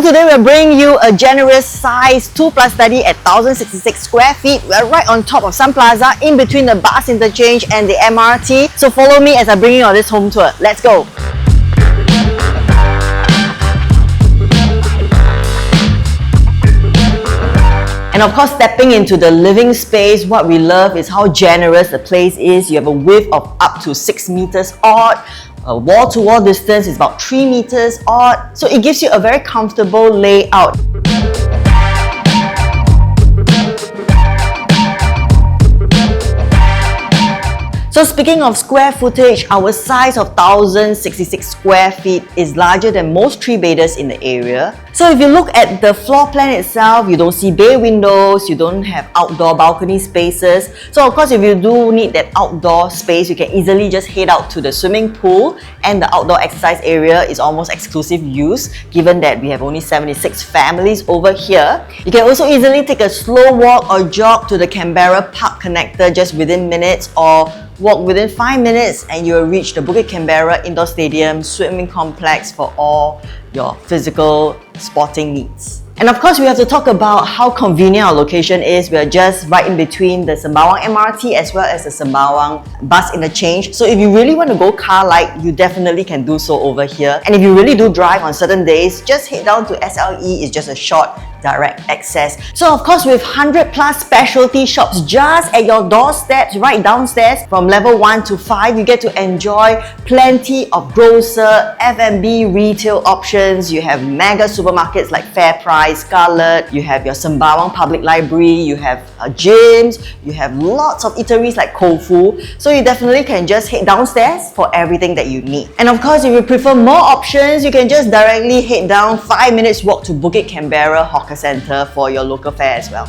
today we're bringing you a generous size 2+ study at 1,066 square feet. We're right on top of Sun Plaza, in between the bus interchange and the MRT. So follow me as I bring you on this home tour. Let's go! And of course, stepping into the living space, what we love is how generous the place is. You have a width of up to 6 meters odd. Wall-to-wall distance is about 3 meters odd. So it gives you a very comfortable layout. So speaking of square footage, our size of 1,066 square feet is larger than most 3-bedders in the area. So if you look at the floor plan itself, you don't see bay windows, you don't have outdoor balcony spaces. So of course, if you do need that outdoor space, you can easily just head out to the swimming pool, and the outdoor exercise area is almost exclusive use, given that we have only 76 families over here. You can also easily take a slow walk or jog to the Canberra Park Connector just within minutes, or walk within 5 minutes and you'll reach the Bukit Canberra Indoor Stadium swimming complex for all your physical sporting needs. And of course, we have to talk about how convenient our location is. We are just right in between the Sembawang MRT as well as the Sembawang Bus Interchange. So if you really want to go car light, you definitely can do so over here. And if you really do drive on certain days, just head down to SLE. It's just a short direct access. So of course, with 100+ specialty shops just at your doorsteps, right downstairs from level 1 to 5, you get to enjoy plenty of grocer, F&B retail options. You have mega supermarkets like FairPrice, Scarlet, you have your Sembawang Public Library, you have gyms, you have lots of eateries like Kofu. So you definitely can just head downstairs for everything that you need. And of course, if you prefer more options, you can just directly head down 5 minutes walk to Bukit Canberra Hawker Centre for your local fare as well.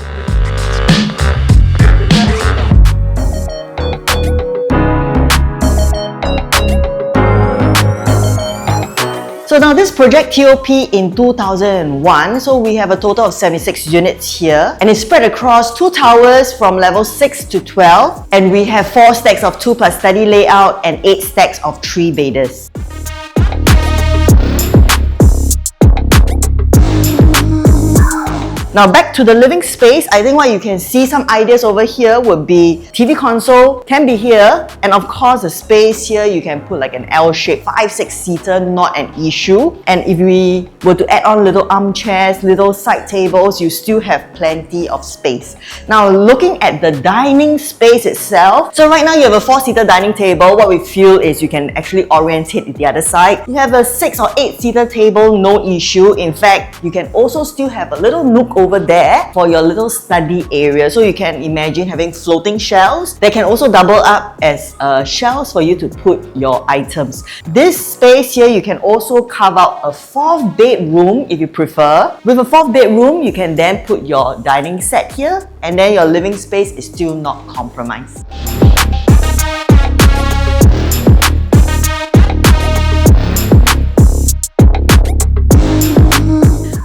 So now this project TOP in 2001, so we have a total of 76 units here, and it's spread across 2 towers from level 6 to 12, and we have 4 stacks of 2+ study layout and 8 stacks of 3-bedders. Now back to the living space, I think what you can see, some ideas over here would be TV console can be here, and of course the space here you can put like an L-shaped 5-6 seater, not an issue. And if we were to add on little armchairs, little side tables, you still have plenty of space. Now looking at the dining space itself, so right now you have a 4-seater dining table. What we feel is you can actually orientate to the other side. You have a 6 or 8-seater table, no issue. In fact, you can also still have a little nook over there for your little study area. So you can imagine having floating shelves. They can also double up as shelves for you to put your items. This space here, you can also carve out a 4th bedroom if you prefer. With a 4th bedroom, you can then put your dining set here, and then your living space is still not compromised.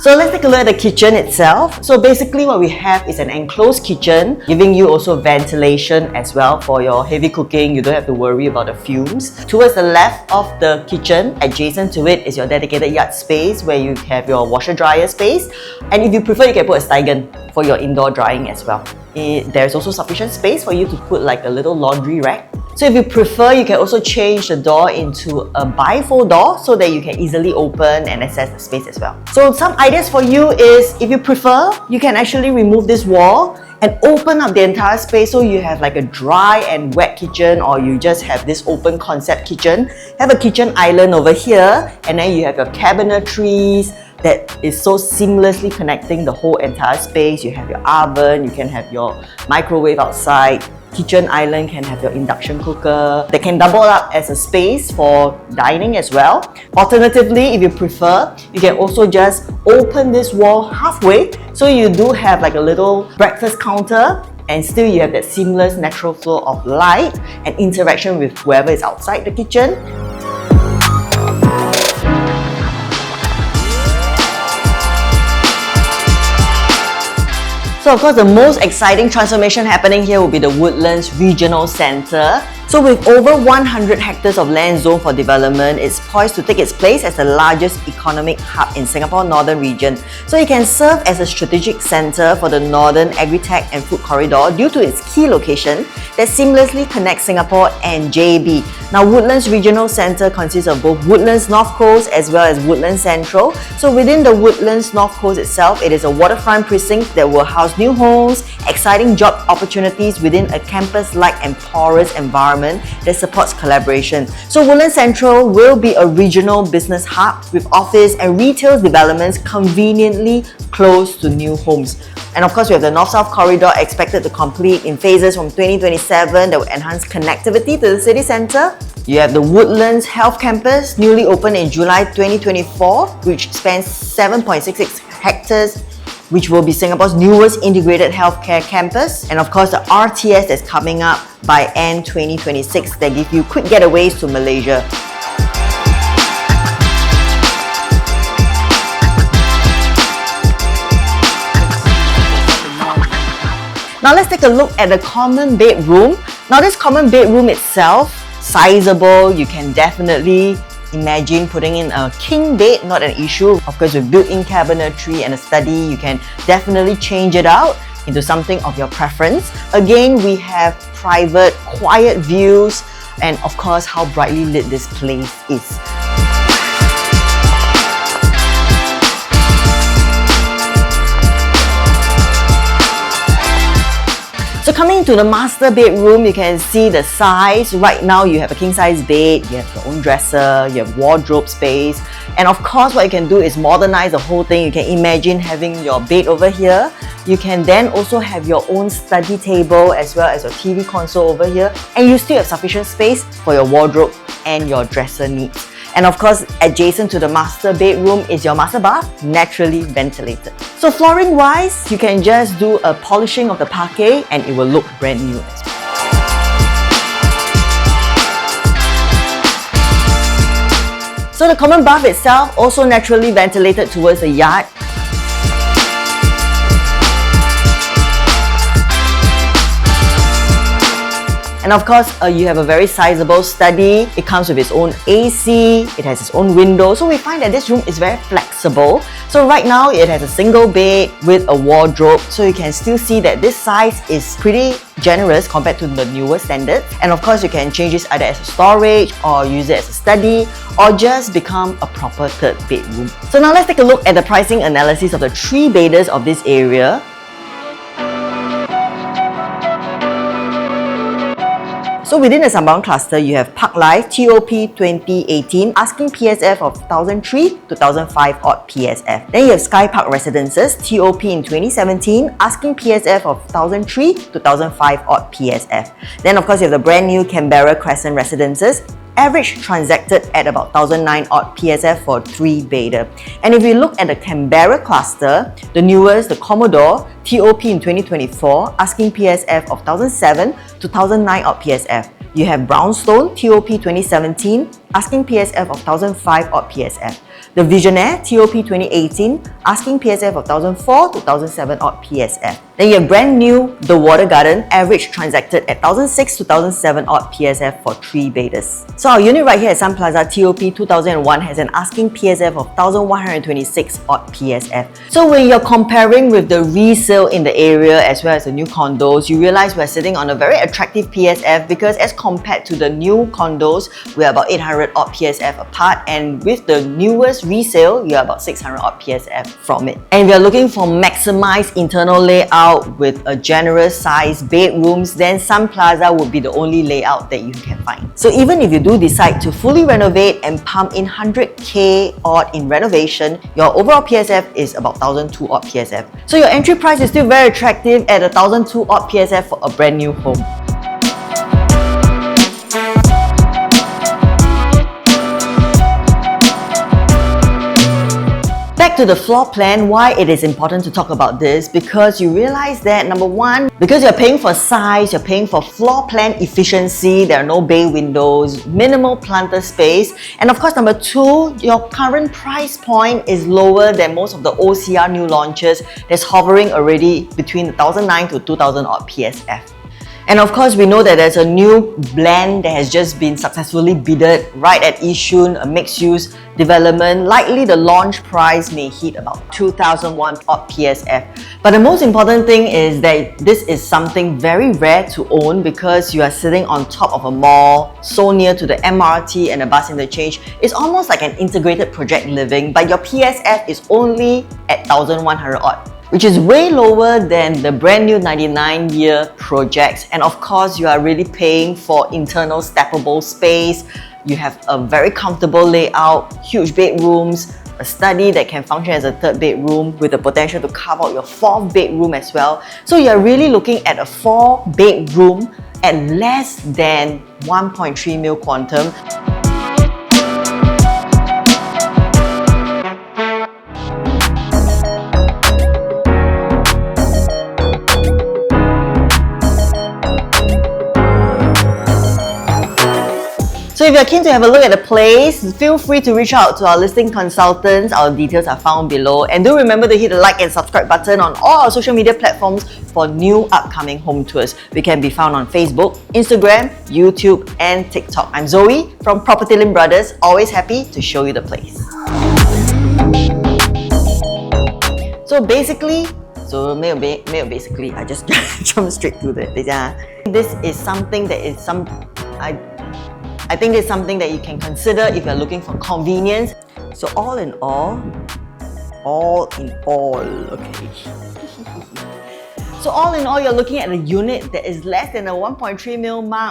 So let's take a look at the kitchen itself. So basically what we have is an enclosed kitchen, giving you also ventilation as well for your heavy cooking. You don't have to worry about the fumes. Towards the left of the kitchen, adjacent to it is your dedicated yard space where you have your washer dryer space. And if you prefer, you can put a Steigen for your indoor drying as well. There's also sufficient space for you to put like a little laundry rack. So if you prefer, you can also change the door into a bifold door so that you can easily open and access the space as well. So some ideas for you is, if you prefer, you can actually remove this wall and open up the entire space so you have like a dry and wet kitchen, or you just have this open concept kitchen. Have a kitchen island over here, and then you have your cabinetries that is so seamlessly connecting the whole entire space. You have your oven, you can have your microwave outside. Kitchen island can have your induction cooker. They can double up as a space for dining as well. Alternatively, if you prefer, you can also just open this wall halfway, so you do have like a little breakfast counter, and still you have that seamless natural flow of light and interaction with whoever is outside the kitchen. So of course, the most exciting transformation happening here will be the Woodlands Regional Centre. So with over 100 hectares of land zoned for development, it's poised to take its place as the largest economic hub in Singapore Northern region. So it can serve as a strategic centre for the Northern Agri-Tech and Food Corridor due to its key location that seamlessly connects Singapore and JB. Now Woodlands Regional Centre consists of both Woodlands North Coast as well as Woodlands Central. So within the Woodlands North Coast itself, it is a waterfront precinct that will house new homes, exciting job opportunities within a campus-like and porous environment that supports collaboration. So Woodlands Central will be a regional business hub with office and retail developments conveniently close to new homes. And of course, we have the North-South Corridor expected to complete in phases from 2027 that will enhance connectivity to the city centre. You have the Woodlands Health Campus, newly opened in July 2024, which spans 7.66 hectares, which will be Singapore's newest integrated healthcare campus. And of course, the RTS that's coming up by end 2026 that give you quick getaways to Malaysia. Now let's take a look at the common bedroom. Now this common bedroom itself, sizable, you can definitely imagine putting in a king bed, not an issue. Of course, with built-in cabinetry and a study, you can definitely change it out into something of your preference. Again, we have private, quiet views, and of course, how brightly lit this place is. So coming to the master bedroom, you can see the size. Right now, you have a king-size bed, you have your own dresser, you have wardrobe space. And of course, what you can do is modernize the whole thing. You can imagine having your bed over here. You can then also have your own study table as well as your TV console over here. And you still have sufficient space for your wardrobe and your dresser needs. And of course, adjacent to the master bedroom is your master bath, naturally ventilated. So flooring wise, you can just do a polishing of the parquet and it will look brand new as well. So the common bath itself also naturally ventilated towards the yard. And of course, you have a very sizable study. It comes with its own AC, it has its own window. So we find that this room is very flexible. So right now, it has a single bed with a wardrobe. So you can still see that this size is pretty generous compared to the newer standards. And of course, you can change this either as a storage or use it as a study or just become a proper third bedroom. So now let's take a look at the pricing analysis of the three bedders of this area. So within the Sembawang cluster, you have Park Life TOP 2018 asking PSF of 1,003 to 1,005 odd PSF. Then you have Sky Park Residences TOP in 2017 asking PSF of 1,003 to 1,005 odd PSF. Then of course you have the brand new Canberra Crescent Residences, average transacted at about 1,009 odd PSF for 3-bedder. And if you look at the Canberra cluster, the newest, the Commodore TOP in 2024 asking PSF of 1,007 to 1,009 odd PSF. You have Brownstone TOP 2017 asking PSF of 1,005 odd PSF. The Visionaire TOP 2018 asking PSF of 1,004 to 1,007 odd PSF. Then you have brand new The Water Garden, average transacted at 1,006 to 1,007 odd PSF for 3-bedders. So our unit right here at Sun Plaza TOP 2001 has an asking PSF of 1,126 odd PSF. So when you're comparing with the resale in the area as well as the new condos, you realize we're sitting on a very attractive PSF because as compared to the new condos, we're about 800 odd PSF apart, and with the newest resale, you're about 600 odd PSF from it. And if you're looking for maximized internal layout with a generous size bedrooms, then Sun Plaza would be the only layout that you can find. So even if you do decide to fully renovate and pump in 100k odd in renovation, your overall PSF is about 1,002 odd PSF. So your entry price is still very attractive at 1,002 odd PSF for a brand new home. Back to the floor plan, why it is important to talk about this, because you realize that number one, because you're paying for size, you're paying for floor plan efficiency, there are no bay windows, minimal planter space, and of course number two, your current price point is lower than most of the OCR new launches that's hovering already between 1,009 to 2,000 odd PSF. And of course, we know that there's a new blend that has just been successfully bidded right at Yishun, a mixed-use development. Likely the launch price may hit about 2001 odd PSF. But the most important thing is that this is something very rare to own because you are sitting on top of a mall, so near to the MRT and the bus interchange. It's almost like an integrated project living, but your PSF is only at 1,100 odd, which is way lower than the brand new 99-year projects. And of course, you are really paying for internal steppable space. You have a very comfortable layout, huge bedrooms, a study that can function as a third bedroom with the potential to carve out your fourth bedroom as well. So you're really looking at a 4-bedroom at less than 1.3 mil quantum. So if you're keen to have a look at the place, feel free to reach out to our listing consultants. Our details are found below. And do remember to hit the like and subscribe button on all our social media platforms for new upcoming home tours. We can be found on Facebook, Instagram, YouTube, and TikTok. I'm Zoe from PropertyLimBrothers, always happy to show you the place. So basically, I just jump straight to it. This is something that is I think it's something that you can consider if you're looking for convenience. So all in all, okay. So all in all, you're looking at a unit that is less than a 1.3 mil mark.